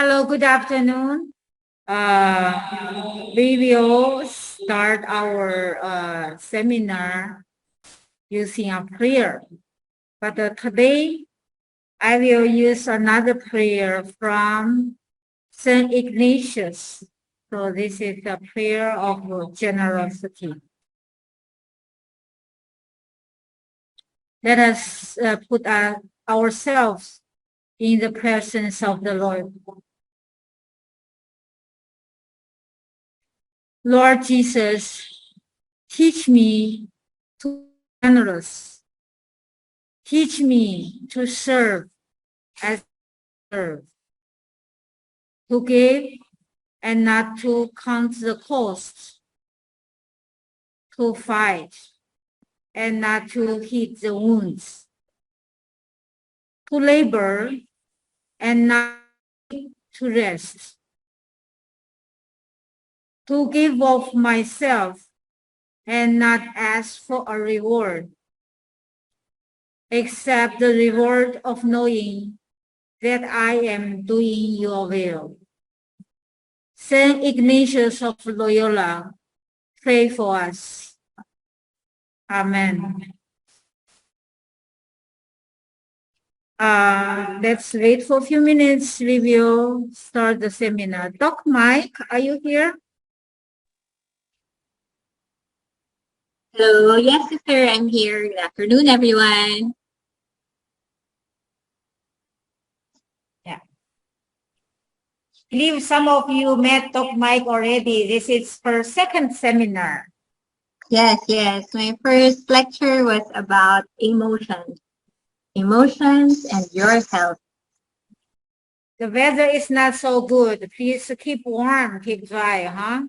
Hello, good afternoon. We will start our seminar using a prayer. But today, I will use another prayer from Saint Ignatius. So this is a prayer of generosity. Let us put ourselves in the presence of the Lord. Lord Jesus, teach me to be generous. Teach me to serve as serve, to give and not to count the cost, to fight and not to heed the wounds, to labor and not to rest, to give of myself and not ask for a reward, except the reward of knowing that I am doing your will. Saint Ignatius of Loyola, pray for us. Amen. Let's wait for a few minutes. We will start the seminar. Doc Mike, are you here? Hello, yes, sister, I'm here. Good afternoon, everyone. Yeah. I believe some of you met Doc Mike already. This is her second seminar. Yes. My first lecture was about emotions and your health. The weather is not so good. Please keep warm, keep dry, huh?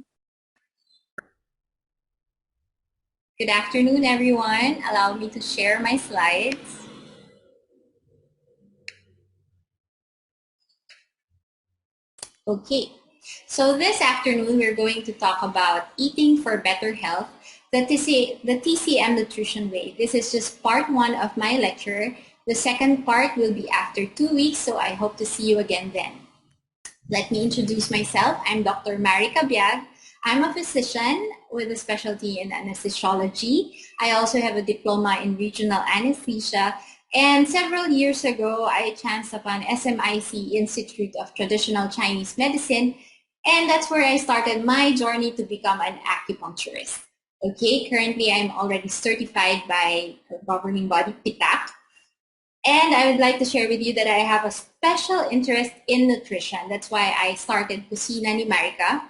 Good afternoon, everyone. Allow me to share my slides. Okay, so this afternoon we're going to talk about eating for better health, the TCM Nutrition Way. This is just part one of my lecture. The second part will be after 2 weeks, so I hope to see you again then. Let me introduce myself. I'm Dr. Marika Biag. I'm a physician with a specialty in anesthesiology. I also have a diploma in regional anesthesia. And several years ago, I chanced upon SMIC Institute of Traditional Chinese Medicine. And that's where I started my journey to become an acupuncturist. Okay, currently I'm already certified by the governing body, PITAC. And I would like to share with you that I have a special interest in nutrition. That's why I started Kusina ni Marika.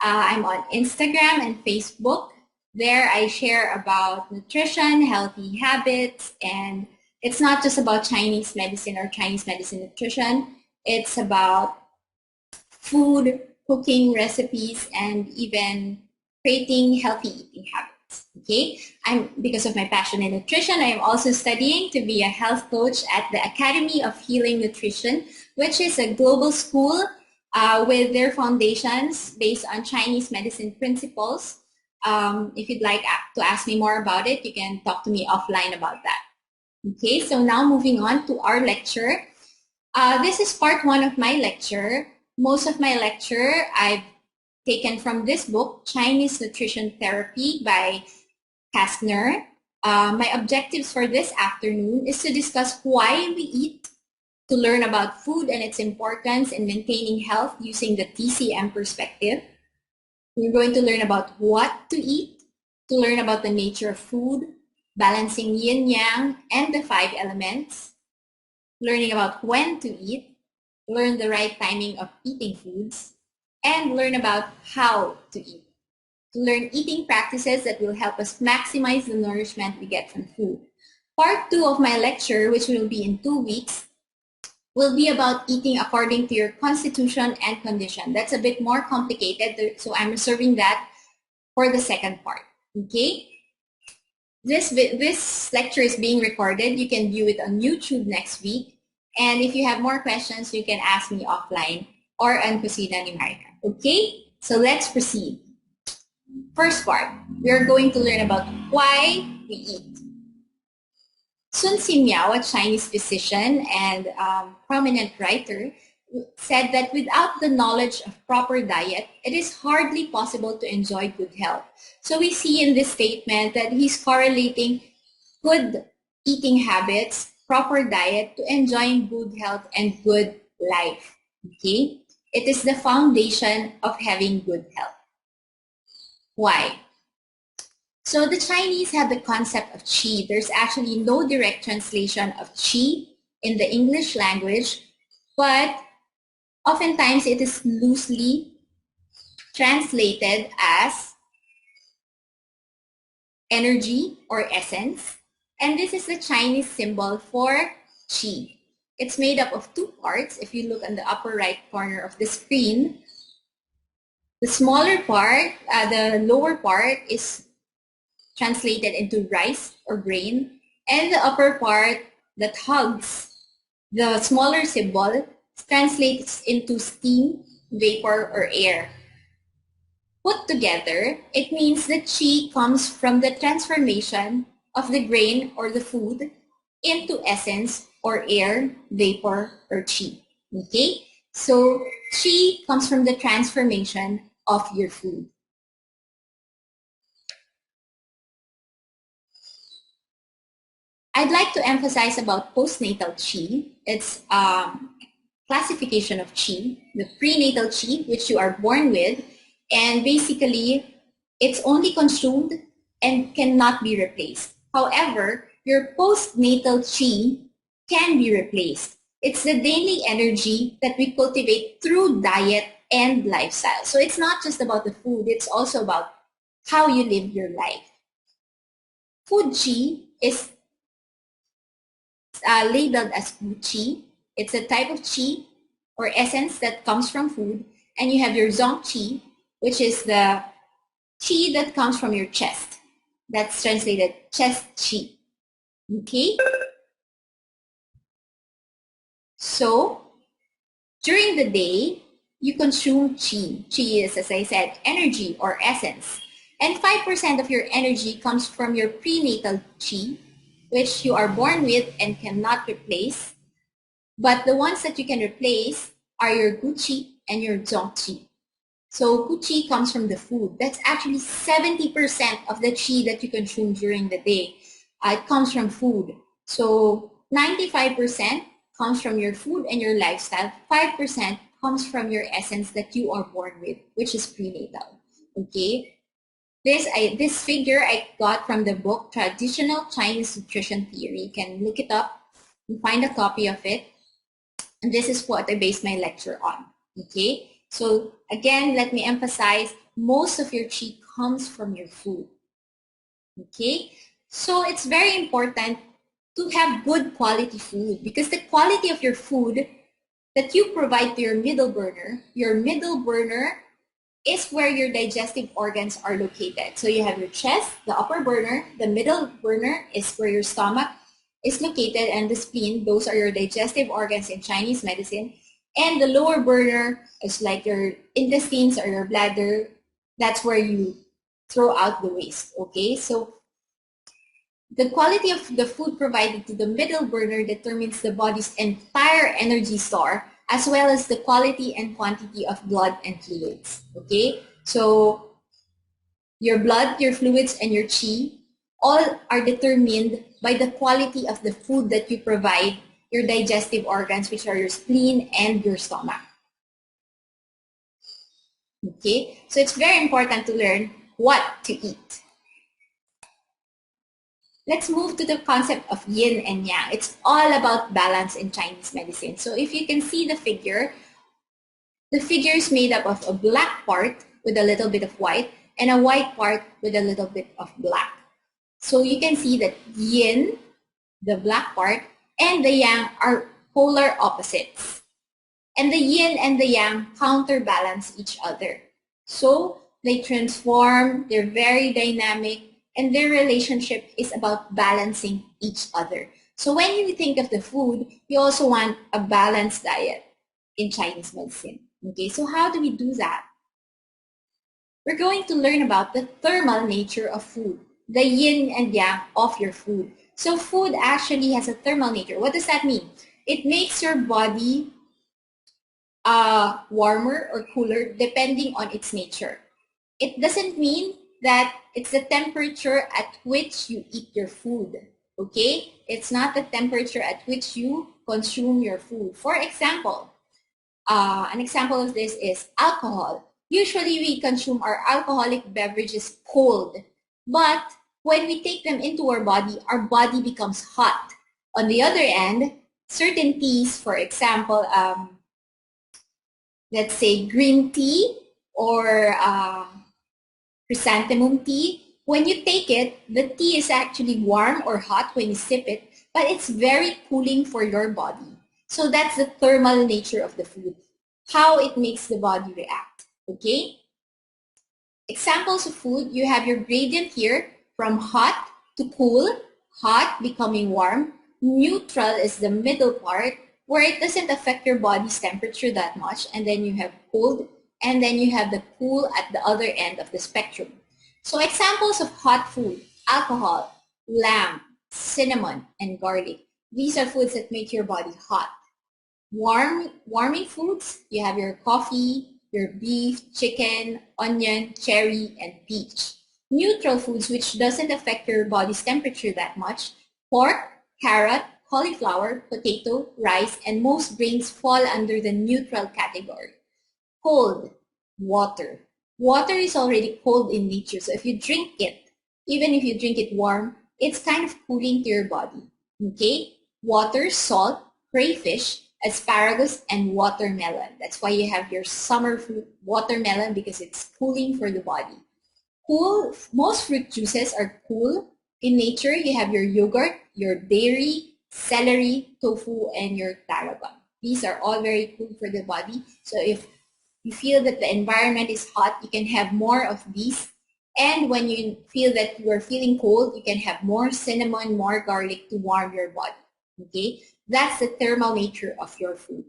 I'm on Instagram and Facebook. There I share about nutrition, healthy habits, and it's not just about Chinese medicine or Chinese medicine nutrition. It's about food, cooking recipes, and even creating healthy eating habits. Okay, because of my passion in nutrition, I am also studying to be a health coach at the Academy of Healing Nutrition, which is a global school with their foundations based on Chinese medicine principles. If you'd like to ask me more about it, you can talk to me offline about that. Okay, so now moving on to our lecture. This is part one of my lecture. Most of my lecture I've taken from this book, Chinese Nutrition Therapy by Kastner. My objectives for this afternoon is to discuss why we eat, to learn about food and its importance in maintaining health using the TCM perspective. We're going to learn about what to eat, to learn about the nature of food, balancing yin-yang and the 5 elements, learning about when to eat, learn the right timing of eating foods, and learn about how to eat. To learn eating practices that will help us maximize the nourishment we get from food. Part 2 of my lecture, which will be in 2 weeks, will be about eating according to your constitution and condition. That's a bit more complicated, so I'm reserving that for the second part. Okay? This lecture is being recorded. You can view it on YouTube next week. And if you have more questions, you can ask me offline or on Kusina ni Marika. Okay? So let's proceed. First part, we are going to learn about why we eat. Sun Ximiao, a Chinese physician and prominent writer, said that without the knowledge of proper diet, it is hardly possible to enjoy good health. So we see in this statement that he's correlating good eating habits, proper diet to enjoying good health and good life. Okay? It is the foundation of having good health. Why? So the Chinese have the concept of qi. There's actually no direct translation of qi in the English language, but oftentimes it is loosely translated as energy or essence. And this is the Chinese symbol for qi. It's made up of two parts. If you look on the upper right corner of the screen, the smaller part, the lower part is translated into rice or grain, and the upper part that hugs the smaller symbol translates into steam, vapor, or air. Put together, it means that qi comes from the transformation of the grain or the food into essence or air, vapor, or qi. Okay? So qi comes from the transformation of your food. I'd like to emphasize about postnatal qi. It's classification of qi, the prenatal qi, which you are born with, and basically it's only consumed and cannot be replaced. However, your postnatal qi can be replaced. It's the daily energy that we cultivate through diet and lifestyle. So it's not just about the food, it's also about how you live your life. Food qi is labeled as food qi. It's a type of qi or essence that comes from food. And you have your zong qi, which is the qi that comes from your chest. That's translated chest qi. Okay? So, during the day, you consume qi. Qi is, as I said, energy or essence. And 5% of your energy comes from your prenatal qi, which you are born with and cannot replace. But the ones that you can replace are your gu qi and your zong qi. So gu qi comes from the food. That's actually 70% of the qi that you consume during the day. It comes from food. So 95% comes from your food and your lifestyle. 5% comes from your essence that you are born with, which is prenatal. Okay? This figure I got from the book Traditional Chinese Nutrition Theory. You can look it up and find a copy of it. And this is what I based my lecture on. Okay? So again, let me emphasize, most of your qi comes from your food. Okay? So it's very important to have good quality food, because the quality of your food that you provide to your middle burner is where your digestive organs are located. So you have your chest, the upper burner, the middle burner is where your stomach is located, and the spleen, those are your digestive organs in Chinese medicine. And the lower burner is like your intestines or your bladder. That's where you throw out the waste, okay? So the quality of the food provided to the middle burner determines the body's entire energy store, as well as the quality and quantity of blood and fluids, okay? So your blood, your fluids, and your qi all are determined by the quality of the food that you provide your digestive organs, which are your spleen and your stomach. Okay, so it's very important to learn what to eat. Let's move to the concept of yin and yang. It's all about balance in Chinese medicine. So if you can see the figure is made up of a black part with a little bit of white and a white part with a little bit of black. So you can see that yin, the black part, and the yang are polar opposites. And the yin and the yang counterbalance each other. So they transform, they're very dynamic, and their relationship is about balancing each other. So when you think of the food, you also want a balanced diet in Chinese medicine. Okay, so how do we do that? We're going to learn about the thermal nature of food, the yin and yang of your food. So food actually has a thermal nature. What does that mean? It makes your body warmer or cooler depending on its nature. It doesn't mean that it's the temperature at which you eat your food, okay? It's not the temperature at which you consume your food. For example, an example of this is alcohol. Usually we consume our alcoholic beverages cold, but when we take them into our body becomes hot. On the other end, certain teas, for example, let's say green tea or chrysanthemum tea, when you take it, the tea is actually warm or hot when you sip it, but it's very cooling for your body. So that's the thermal nature of the food, how it makes the body react, okay? Examples of food, you have your gradient here from hot to cool, hot becoming warm. Neutral is the middle part where it doesn't affect your body's temperature that much, and then you have cold, and then you have the cool at the other end of the spectrum. So examples of hot food, alcohol, lamb, cinnamon, and garlic. These are foods that make your body hot. Warming foods, you have your coffee, your beef, chicken, onion, cherry, and peach. Neutral foods, which doesn't affect your body's temperature that much, pork, carrot, cauliflower, potato, rice, and most grains fall under the neutral category. Cold, water. Water is already cold in nature, so if you drink it, even if you drink it warm, it's kind of cooling to your body. Okay? Water, salt, crayfish, asparagus, and watermelon. That's why you have your summer fruit, watermelon, because it's cooling for the body. Cool, most fruit juices are cool in nature. You have your yogurt, your dairy, celery, tofu, and your tarragon. These are all very cool for the body. So if you feel that the environment is hot, you can have more of these. And when you feel that you are feeling cold, you can have more cinnamon, more garlic to warm your body. Okay? That's the thermal nature of your food.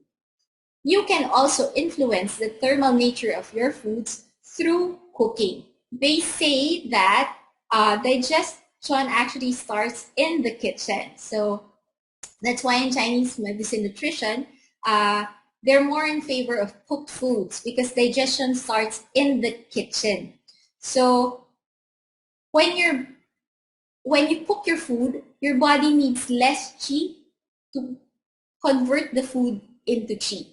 You can also influence the thermal nature of your foods through cooking. They say that digestion actually starts in the kitchen. So that's why in Chinese medicine nutrition, they're more in favor of cooked foods because digestion starts in the kitchen. So when you cook your food, your body needs less qi to convert the food into qi.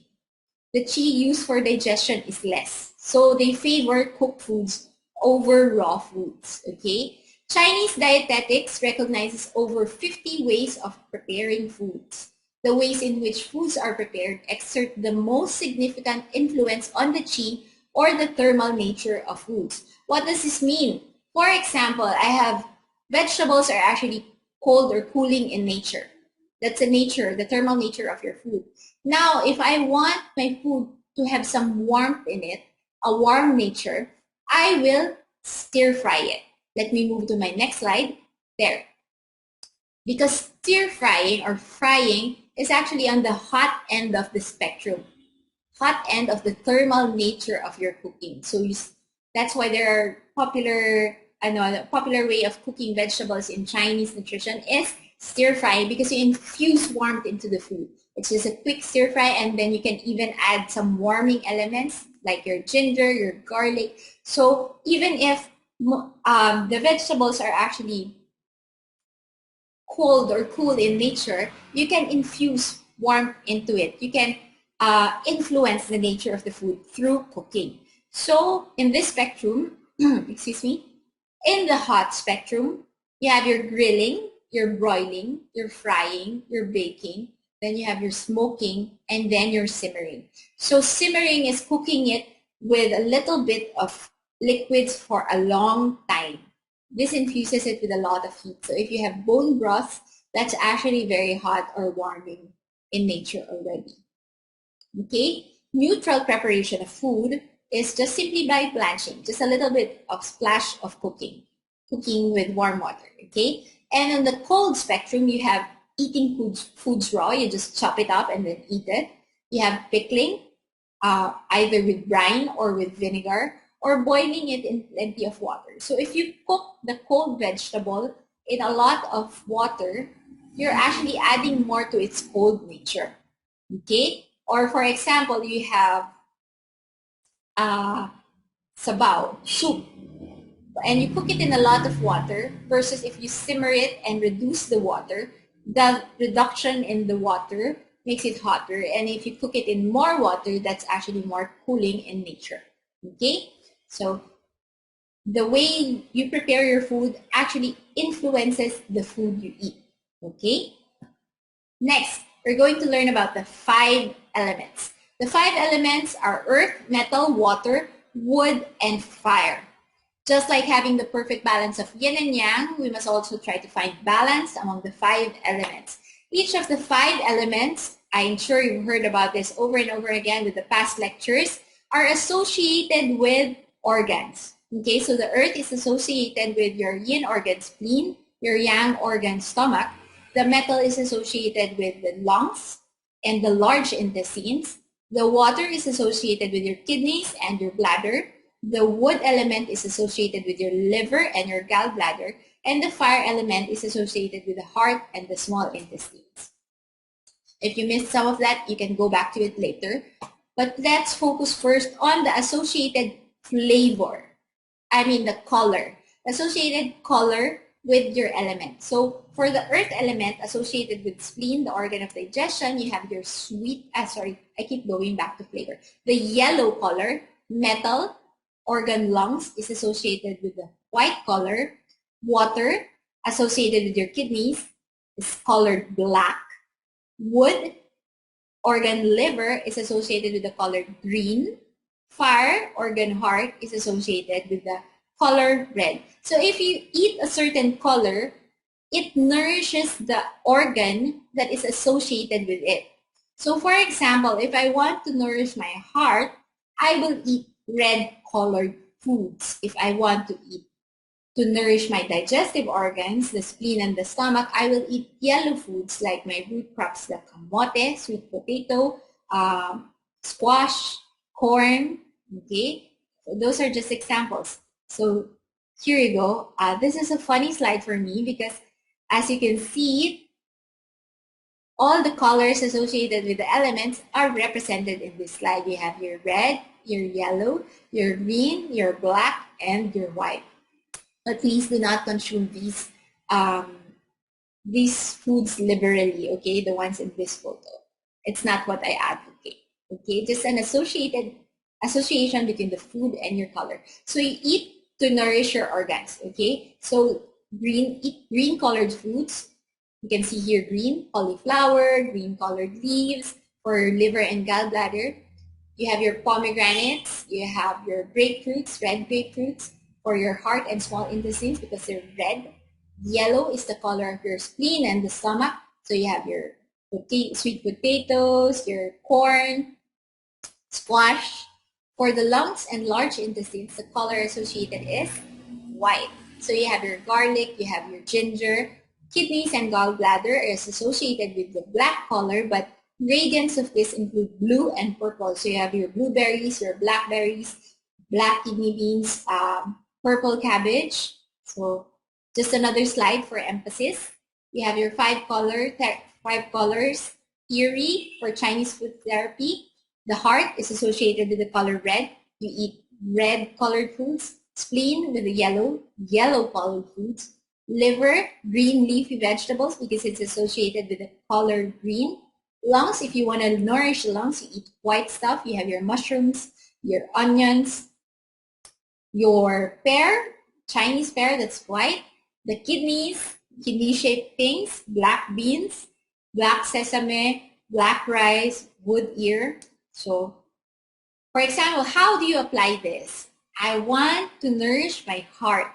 The qi used for digestion is less. So they favor cooked foods over raw foods, okay? Chinese dietetics recognizes over 50 ways of preparing foods. The ways in which foods are prepared exert the most significant influence on the qi or the thermal nature of foods. What does this mean? For example, I have vegetables are actually cold or cooling in nature. That's the thermal nature of your food. Now, if I want my food to have some warmth in it, a warm nature, I will stir fry it. Let me move to my next slide. There. Because stir frying or frying is actually on the hot end of the spectrum, hot end of the thermal nature of your cooking. So that's why there are popular way of cooking vegetables in Chinese nutrition is stir frying because you infuse warmth into the food. It's just a quick stir fry, and then you can even add some warming elements like your ginger, your garlic. So even if the vegetables are actually cold or cool in nature, you can infuse warmth into it. You can influence the nature of the food through cooking. So in this spectrum, excuse me, in the hot spectrum, you have your grilling, your broiling, your frying, your baking, then you have your smoking, and then your simmering. So simmering is cooking it with a little bit of liquids for a long time. This infuses it with a lot of heat. So if you have bone broth, that's actually very hot or warming in nature already. Okay, neutral preparation of food is just simply by blanching, just a little bit of splash of cooking with warm water, okay? And on the cold spectrum, you have eating foods raw, you just chop it up and then eat it. You have pickling, either with brine or with vinegar, or boiling it in plenty of water. So if you cook the cold vegetable in a lot of water, you're actually adding more to its cold nature, okay? Or for example, you have sabaw, soup, and you cook it in a lot of water versus if you simmer it and reduce the water, the reduction in the water makes it hotter. And if you cook it in more water, that's actually more cooling in nature. Okay? So the way you prepare your food actually influences the food you eat. Okay? Next, we're going to learn about the 5 elements. The 5 elements are earth, metal, water, wood, and fire. Just like having the perfect balance of yin and yang, we must also try to find balance among the 5 elements. Each of the 5 elements, I'm sure you've heard about this over and over again with the past lectures, are associated with organs. Okay, so the earth is associated with your yin organ, spleen, your yang organ, stomach. The metal is associated with the lungs and the large intestines. The water is associated with your kidneys and your bladder. The wood element is associated with your liver and your gallbladder. And the fire element is associated with the heart and the small intestines. If you missed some of that, you can go back to it later. But let's focus first on the associated flavor. I mean the color. Associated color with your element. So for the earth element associated with spleen, the organ of digestion, you have your sweet, I keep going back to flavor. The yellow color, metal, organ lungs is associated with the white color. Water associated with your kidneys is colored black. Wood, organ liver is associated with the color green. Fire, organ heart is associated with the color red. So if you eat a certain color, it nourishes the organ that is associated with it. So for example, if I want to nourish my heart, I will eat red colored foods. If I want to nourish my digestive organs, the spleen and the stomach, I will eat yellow foods like my root crops, the kamote, sweet potato, squash, corn, okay? So those are just examples. So here you go. This is a funny slide for me because as you can see, all the colors associated with the elements are represented in this slide. You have your red, your yellow, your green, your black, and your white. But please do not consume these foods liberally, okay? The ones in this photo. It's not what I advocate, okay? Just an association between the food and your color. So you eat to nourish your organs, okay? So eat green colored foods. You can see here green, cauliflower, green colored leaves for your liver and gallbladder. You have your pomegranates, you have your grapefruits, red grapefruits for your heart and small intestines because they're red. Yellow is the color of your spleen and the stomach. So you have your sweet potatoes, your corn, squash. For the lungs and large intestines, the color associated is white. So you have your garlic, you have your ginger. Kidneys and gallbladder is associated with the black color, but gradients of this include blue and purple. So you have your blueberries, your blackberries, black kidney beans, purple cabbage. So just another slide for emphasis. You have your 5 colors theory for Chinese food therapy. The heart is associated with the color red. You eat red colored foods. Spleen with the yellow colored foods. Liver, green leafy vegetables because it's associated with the color green. Lungs, if you want to nourish the lungs, you eat white stuff. You have your mushrooms, your onions, your pear, Chinese pear, that's white. The kidneys, kidney-shaped things, black beans, black sesame, black rice, wood ear. So, for example, how do you apply this? I want to nourish my heart.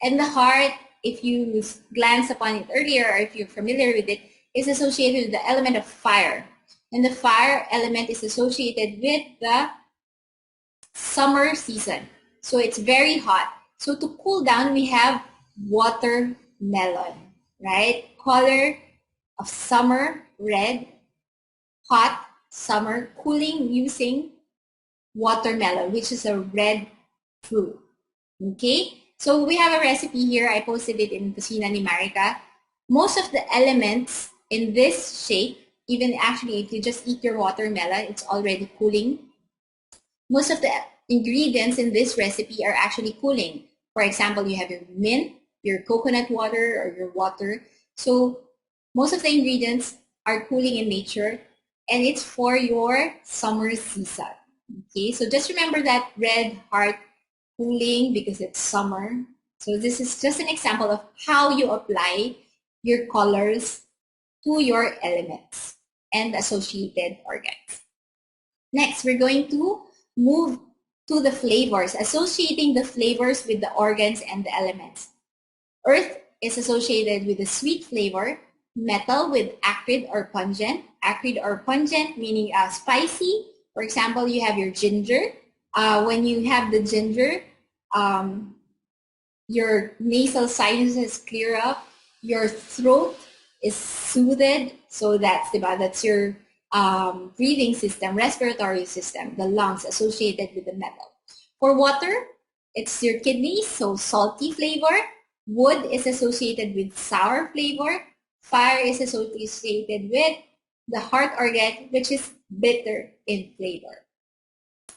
And the heart, if you glance upon it earlier or if you're familiar with it, is associated with the element of fire. And the fire element is associated with the summer season. So it's very hot. So to cool down, we have watermelon, right? Color of summer, red, hot, summer, cooling using watermelon, which is a red fruit. Okay? So we have a recipe here. I posted it in Cocina ni Marika. Most of the elements in this shake even actually if you just eat your watermelon, it's already cooling. Most of the ingredients in this recipe are actually cooling. For example, you have your mint, your coconut water, or your water. So most of the ingredients are cooling in nature, and it's for your summer season. Okay, so just remember that red heart cooling because it's summer. So this is just an example of how you apply your colors to your elements and associated organs. Next, we're going to move to the flavors, associating the flavors with the organs and the elements. Earth is associated with a sweet flavor, metal with acrid or pungent. Acrid or pungent meaning spicy. For example, you have your ginger. When you have the ginger, your nasal sinuses clear up, your throat is soothed. So that's your breathing system, respiratory system, the lungs associated with the metal. For water, it's your kidneys, so salty flavor. Wood is associated with sour flavor. Fire is associated with the heart organ, which is bitter in flavor.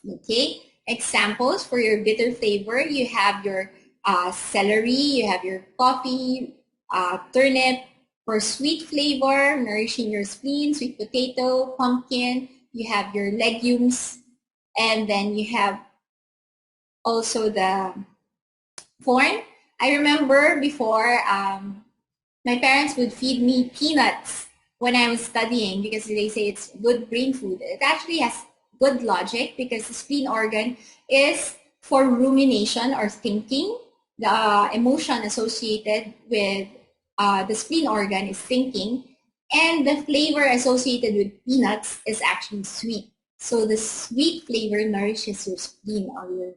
Okay, examples for your bitter flavor, you have your celery, you have your coffee, turnip. For sweet flavor, nourishing your spleen, sweet potato, pumpkin, you have your legumes, and then you have also the corn. I remember before, my parents would feed me peanuts when I was studying because they say it's good brain food. It actually has good logic because the spleen organ is for rumination or thinking. The emotion associated with the spleen organ is thinking, and the flavor associated with peanuts is actually sweet. So the sweet flavor nourishes your spleen or your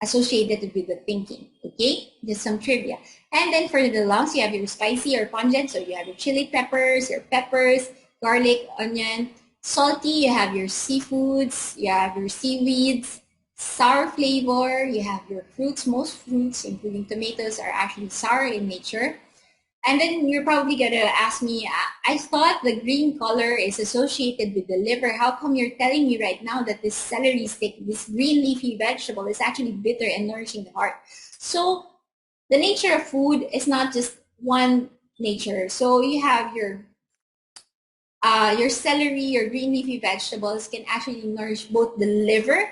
associated with the thinking. Okay, just some trivia. And then for the lungs, you have your spicy or pungent. So you have your chili peppers, your peppers, garlic, onion. Salty, you have your seafoods, you have your seaweeds. Sour flavor, you have your fruits. Most fruits, including tomatoes, are actually sour in nature. And then you're probably going to ask me, I thought the green color is associated with the liver. How come you're telling me right now that this celery stick, this green leafy vegetable, is actually bitter and nourishing the heart? So the nature of food is not just one nature. So you have your celery, your green leafy vegetables can actually nourish both the liver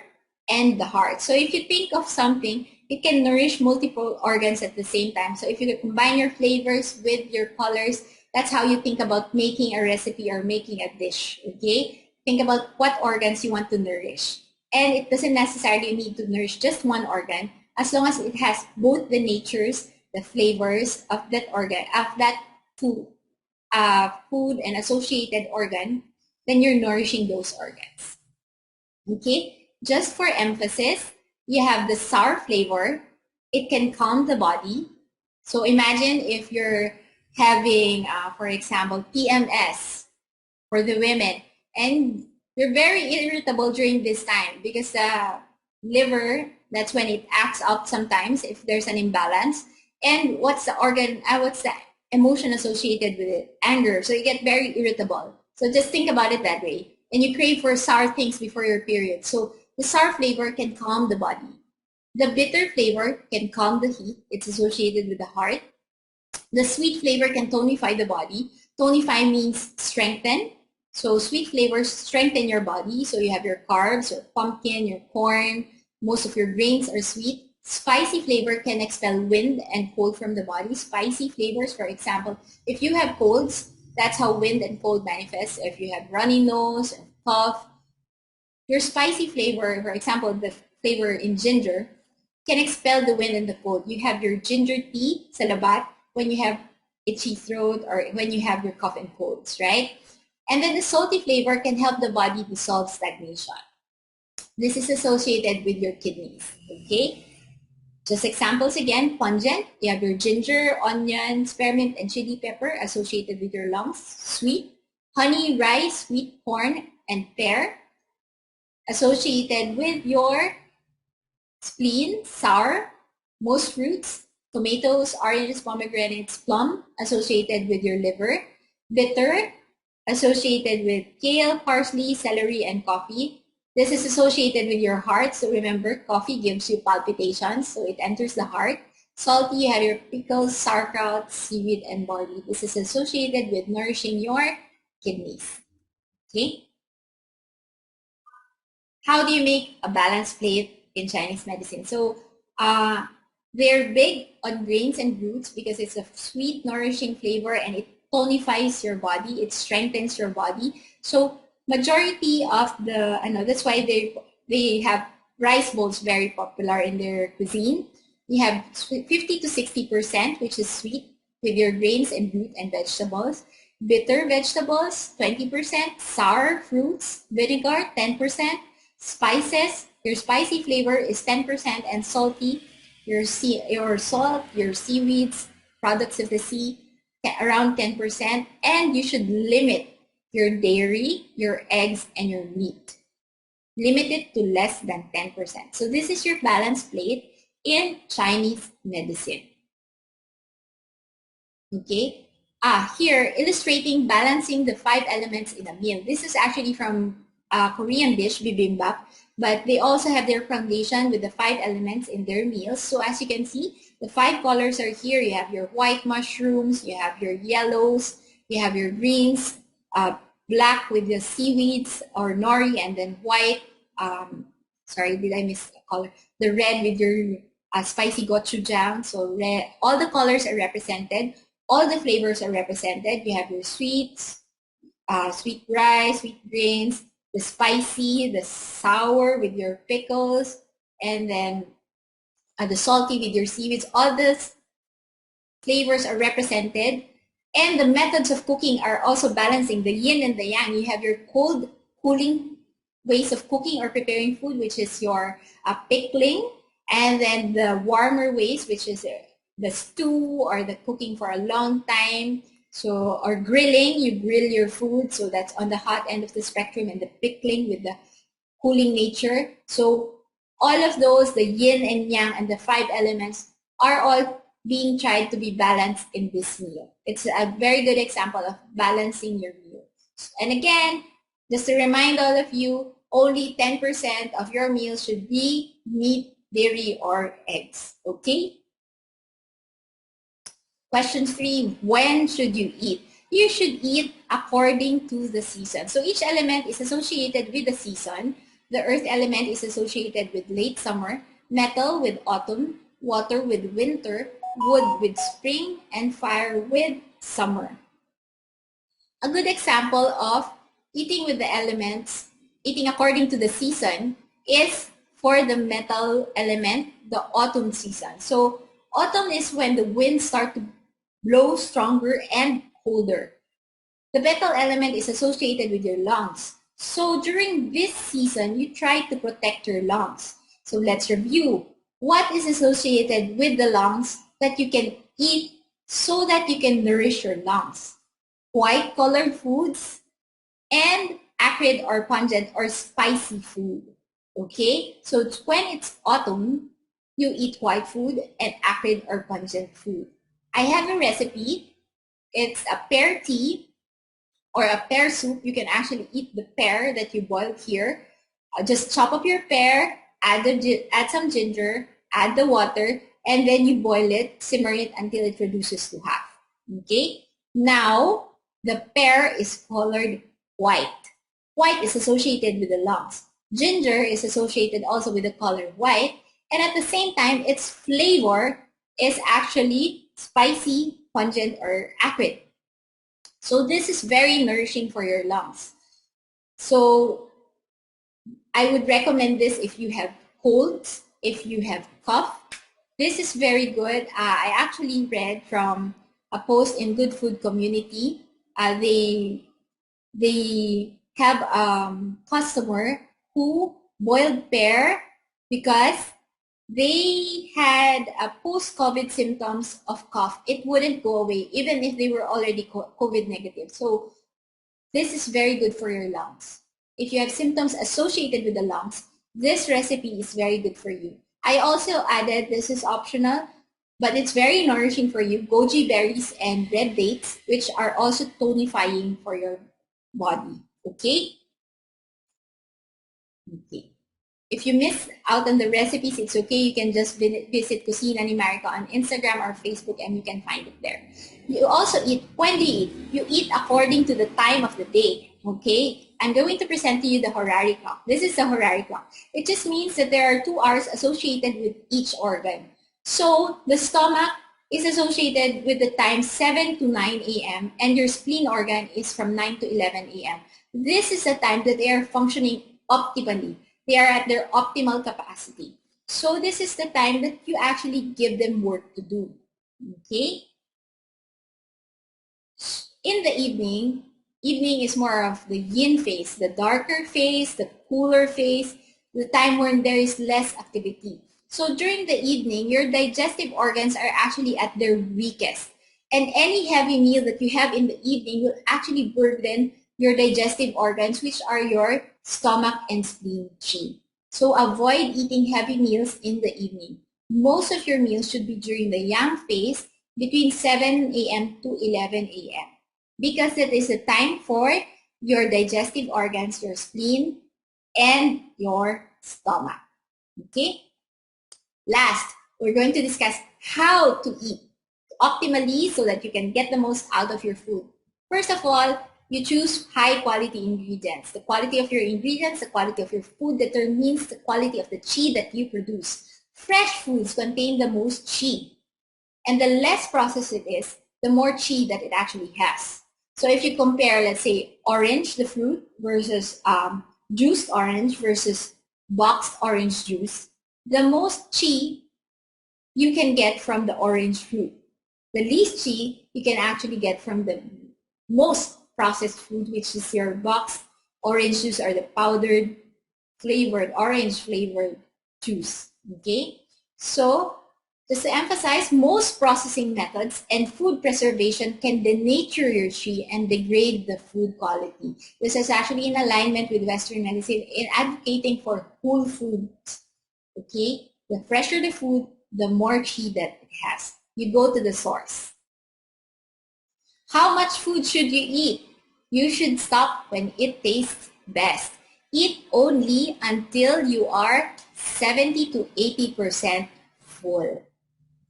and the heart. So if you think of something, it can nourish multiple organs at the same time. So if you combine your flavors with your colors, that's how you think about making a recipe or making a dish, okay? Think about what organs you want to nourish. And it doesn't necessarily need to nourish just one organ, as long as it has both the natures, the flavors of that organ, of that food and associated organ, then you're nourishing those organs. Okay? Just for emphasis, you have the sour flavor. It can calm the body. So imagine if you're having, for example, PMS for the women, and you're very irritable during this time because the liver, that's when it acts up sometimes if there's an imbalance. And what's the emotion associated with it? Anger. So you get very irritable. So just think about it that way. And you crave for sour things before your period. So the sour flavor can calm the body. The bitter flavor can calm the heat. It's associated with the heart. The sweet flavor can tonify the body. Tonify means strengthen. So sweet flavors strengthen your body. So you have your carbs, your pumpkin, your corn. Most of your grains are sweet. Spicy flavor can expel wind and cold from the body. Spicy flavors, for example, if you have colds, that's how wind and cold manifest. If you have runny nose and cough, your spicy flavor, for example, the flavor in ginger, can expel the wind and the cold. You have your ginger tea sa labat when you have itchy throat or when you have your cough and colds, right? And then the salty flavor can help the body dissolve stagnation. This is associated with your kidneys, okay? Just examples again, pungent, you have your ginger, onion, spearmint, and chili pepper associated with your lungs. Sweet, honey, rice, sweet corn, and pear associated with your spleen. Sour, most fruits, tomatoes, oranges, pomegranates, plum associated with your liver. Bitter associated with kale, parsley, celery, and coffee. This is associated with your heart. So remember, coffee gives you palpitations, so it enters the heart. Salty, you have your pickles, sauerkraut, seaweed, and barley. This is associated with nourishing your kidneys. Okay? How do you make a balanced plate in Chinese medicine? So they're big on grains and roots because it's a sweet, nourishing flavor and it tonifies your body. It strengthens your body. So majority of the, that's why they have rice bowls very popular in their cuisine. You have 50 to 60%, which is sweet with your grains and root and vegetables. Bitter vegetables, 20%. Sour fruits, vinegar, 10%. Spices, your spicy flavor is 10%, and salty, your salt, your seaweeds, products of the sea, around 10%. And you should limit your dairy, your eggs, and your meat. Limit it to less than 10%. So this is your balanced plate in Chinese medicine. Okay. Here, illustrating balancing the 5 elements in a meal. This is actually from a Korean dish, bibimbap, but they also have their foundation with the 5 elements in their meals. So as you can see, the 5 colors are here. You have your white mushrooms, you have your yellows, you have your greens, black with the seaweeds or nori, and then white, sorry, did I miss a color? The red with your spicy gochujang. So red, all the colors are represented. All the flavors are represented. You have your sweets, sweet rice, sweet grains, the spicy, the sour with your pickles, and then the salty with your seaweeds. All these flavors are represented. And the methods of cooking are also balancing the yin and the yang. You have your cold, cooling ways of cooking or preparing food, which is your pickling, and then the warmer ways, which is the stew or the cooking for a long time. So, or grilling, you grill your food. So that's on the hot end of the spectrum, and the pickling with the cooling nature. So all of those, the yin and yang and the 5 elements are all being tried to be balanced in this meal. It's a very good example of balancing your meal. And again, just to remind all of you, only 10% of your meal should be meat, dairy, or eggs. Okay? Question 3, when should you eat? You should eat according to the season. So each element is associated with the season. The earth element is associated with late summer, metal with autumn, water with winter, wood with spring, and fire with summer. A good example of eating with the elements, eating according to the season, is for the metal element, the autumn season. So autumn is when the winds start to blow stronger and colder. The metal element is associated with your lungs. So during this season, you try to protect your lungs. So let's review. What is associated with the lungs that you can eat so that you can nourish your lungs? White colored foods and acrid or pungent or spicy food. Okay? So when it's autumn, you eat white food and acrid or pungent food. I have a recipe. It's a pear tea or a pear soup. You can actually eat the pear that you boiled here. Just chop up your pear, add some ginger, add the water, and then you boil it, simmer it until it reduces to half. Okay? Now, the pear is colored white. White is associated with the lungs. Ginger is associated also with the color white. And at the same time, its flavor is actually spicy, pungent, or acrid. So this is very nourishing for your lungs. So I would recommend this if you have colds, if you have cough. This is very good. I actually read from a post in Good Food Community. They have a customer who boiled pear because they had post-COVID symptoms of cough. It wouldn't go away even if they were already COVID negative. So this is very good for your lungs. If you have symptoms associated with the lungs, this recipe is very good for you. I also added, this is optional, but it's very nourishing for you, goji berries and red dates, which are also tonifying for your body. Okay? Okay. If you miss out on the recipes, it's okay. You can just visit Kusina ni Marika on Instagram or Facebook and you can find it there. You also eat, when do you eat? You eat according to the time of the day. Okay? I'm going to present to you the horary clock. This is the horary clock. It just means that there are 2 hours associated with each organ. So the stomach is associated with the time 7 to 9 a.m. and your spleen organ is from 9 to 11 a.m. This is the time that they are functioning optimally. They are at their optimal capacity. So this is the time that you actually give them work to do. Okay? In the evening is more of the yin phase, the darker phase, the cooler phase, the time when there is less activity. So during the evening, your digestive organs are actually at their weakest. And any heavy meal that you have in the evening will actually burden your digestive organs, which are your stomach and spleen chi. So avoid eating heavy meals in the evening. Most of your meals should be during the yang phase between 7 a.m. to 11 a.m. because it is a time for your digestive organs, your spleen, and your stomach. Okay? Last, we're going to discuss how to eat optimally so that you can get the most out of your food. First of all, you choose high quality ingredients. The quality of your ingredients, the quality of your food determines the quality of the chi that you produce. Fresh foods contain the most chi. And the less processed it is, the more chi that it actually has. So if you compare, let's say, orange, the fruit, versus juiced orange versus boxed orange juice, the most chi you can get from the orange fruit. The least chi you can actually get from the most processed food, which is your boxed orange juice or the powdered flavored, orange flavored juice. Okay? So just to emphasize, most processing methods and food preservation can denature your chi and degrade the food quality. This is actually in alignment with Western medicine in advocating for whole foods. Okay? The fresher the food, the more chi that it has. You go to the source. How much food should you eat? You should stop when it tastes best. Eat only until you are 70 to 80% full.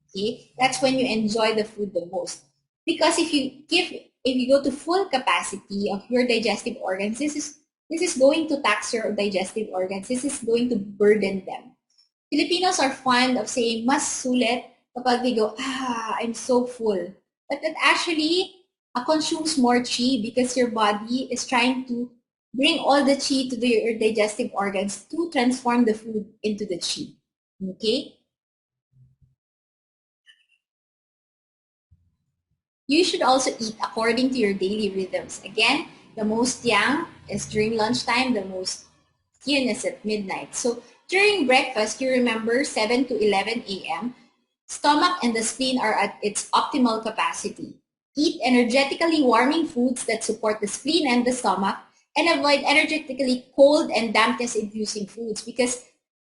Okay? That's when you enjoy the food the most. Because if you go to full capacity of your digestive organs, this is going to tax your digestive organs. This is going to burden them. Filipinos are fond of saying mas sulit kapag they go, I'm so full. But that actually consumes more chi because your body is trying to bring all the chi to your digestive organs to transform the food into the chi. Okay? You should also eat according to your daily rhythms. Again, the most yang is during lunchtime, the most yin is at midnight. So during breakfast, you remember 7 to 11 a.m., stomach and the spleen are at its optimal capacity. Eat energetically warming foods that support the spleen and the stomach, and avoid energetically cold and dampness-inducing foods because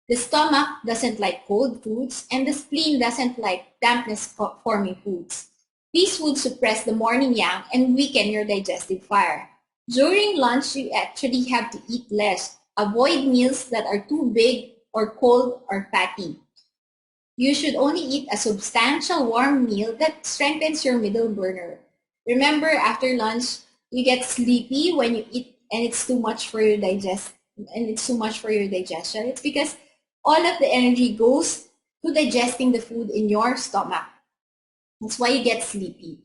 the stomach doesn't like cold foods and the spleen doesn't like dampness-forming foods. These foods suppress the morning yang and weaken your digestive fire. During lunch, you actually have to eat less. Avoid meals that are too big or cold or fatty. You should only eat a substantial warm meal that strengthens your middle burner. Remember, after lunch, you get sleepy when you eat and it's too much for your digestion. It's because all of the energy goes to digesting the food in your stomach. That's why you get sleepy.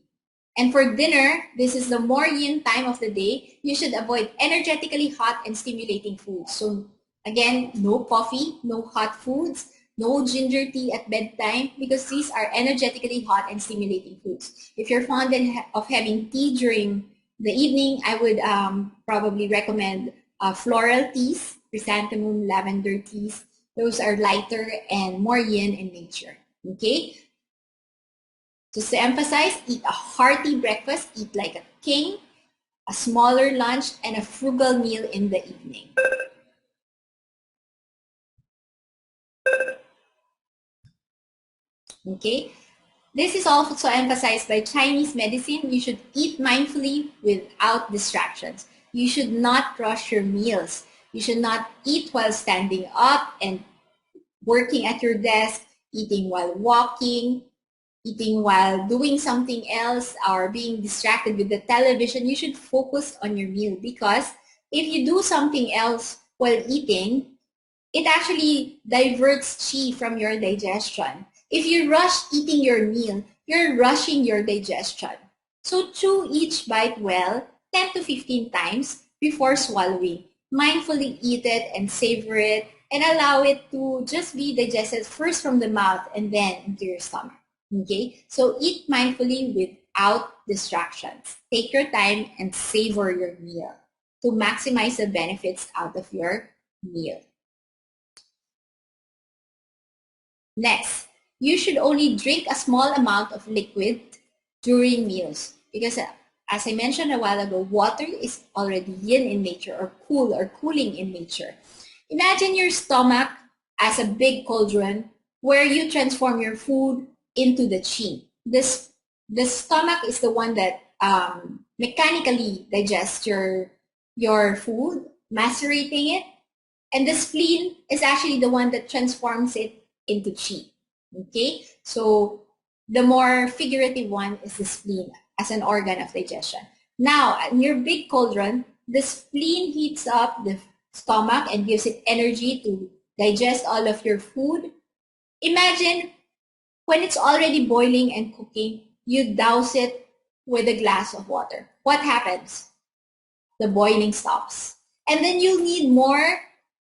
And for dinner, this is the more yin time of the day. You should avoid energetically hot and stimulating foods. So again, no coffee, no hot foods, no ginger tea at bedtime because these are energetically hot and stimulating foods. If you're fond of having tea during the evening, I would probably recommend floral teas, chrysanthemum, lavender teas. Those are lighter and more yin in nature. Okay? Just to emphasize, eat a hearty breakfast, eat like a king, a smaller lunch, and a frugal meal in the evening. Okay? This is also emphasized by Chinese medicine. You should eat mindfully without distractions. You should not rush your meals. You should not eat while standing up and working at your desk, eating while walking, eating while doing something else, or being distracted with the television. You should focus on your meal, because if you do something else while eating, it actually diverts chi from your digestion. If you rush eating your meal, you're rushing your digestion. So chew each bite well 10 to 15 times before swallowing. Mindfully eat it and savor it, and allow it to just be digested first from the mouth and then into your stomach. Okay? So eat mindfully without distractions. Take your time and savor your meal to maximize the benefits out of your meal. Next, you should only drink a small amount of liquid during meals, because as I mentioned a while ago, water is already yin in nature, or cool or cooling in nature. Imagine your stomach as a big cauldron where you transform your food into the chi. The stomach is the one that mechanically digests your food, macerating it, and the spleen is actually the one that transforms it into chi. Okay, so the more figurative one is the spleen as an organ of digestion. Now, in your big cauldron, the spleen heats up the stomach and gives it energy to digest all of your food. Imagine when it's already boiling and cooking, you douse it with a glass of water. What happens? The boiling stops. And then you'll need more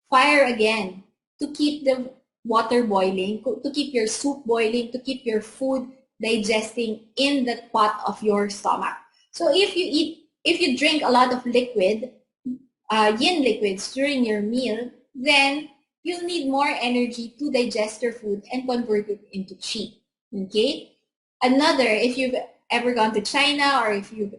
fire again to keep the water boiling, to keep your soup boiling, to keep your food digesting in the pot of your stomach. So if you drink a lot of liquid, yin liquids during your meal, then you'll need more energy to digest your food and convert it into chi. Okay? Another, if you've ever gone to China, or if you've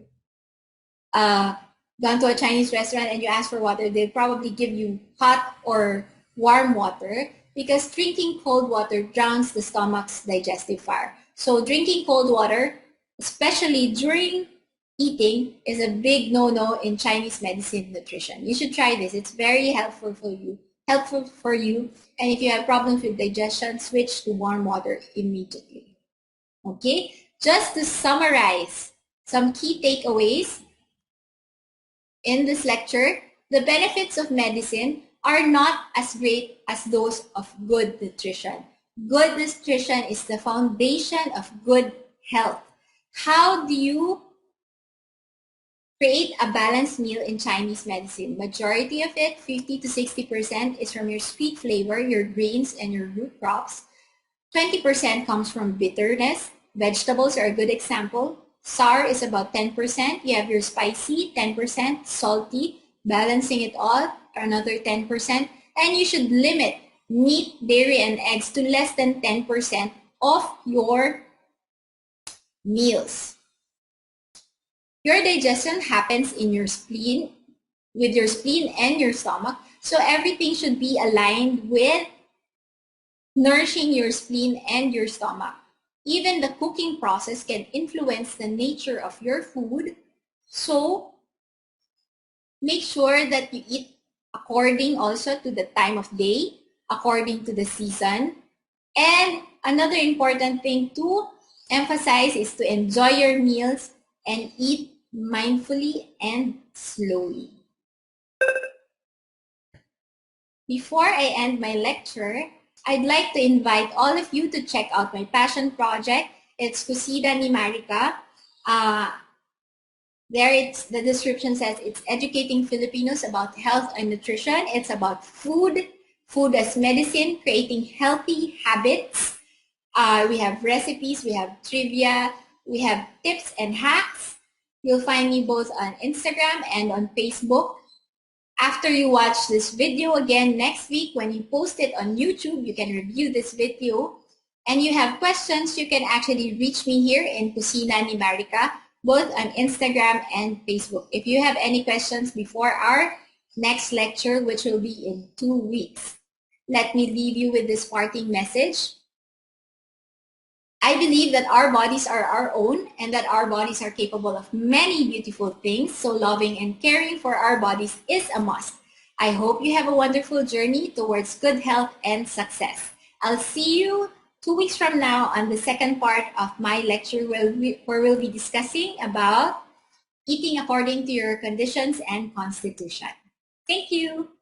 gone to a Chinese restaurant and you ask for water, they'll probably give you hot or warm water, because drinking cold water drowns the stomach's digestive fire. So drinking cold water, especially during eating, is a big no-no in Chinese medicine nutrition. You should try this. It's very helpful for you. And if you have problems with digestion, switch to warm water immediately. Okay? Just to summarize some key takeaways in this lecture, the benefits of medicine are not as great as those of good nutrition. Good nutrition is the foundation of good health. How do you create a balanced meal in Chinese medicine? Majority of it, 50 to 60%, is from your sweet flavor, your grains, and your root crops. 20% comes from bitterness. Vegetables are a good example. Sour is about 10%. You have your spicy, 10%, salty, balancing it all, another 10%. And you should limit meat, dairy, and eggs to less than 10% of your meals. Your digestion happens in your spleen, with your spleen and your stomach. So everything should be aligned with nourishing your spleen and your stomach. Even the cooking process can influence the nature of your food. So make sure that you eat according also to the time of day, according to the season. And another important thing to emphasize is to enjoy your meals and eat mindfully and slowly. Before I end my lecture, I'd like to invite all of you to check out my passion project. It's Kusida ni Marika. The description says it's educating Filipinos about health and nutrition. It's about food as medicine, creating healthy habits. We have recipes, we have trivia, we have tips and hacks. You'll find me both on Instagram and on Facebook. After you watch this video again next week, when you post it on YouTube, you can review this video. And you have questions, you can actually reach me here in Kusina ni Marika, both on Instagram and Facebook. If you have any questions before our next lecture, which will be in 2 weeks, let me leave you with this parting message. I believe that our bodies are our own and that our bodies are capable of many beautiful things. So loving and caring for our bodies is a must. I hope you have a wonderful journey towards good health and success. I'll see you 2 weeks from now on the second part of my lecture where we'll be discussing about eating according to your conditions and constitution. Thank you.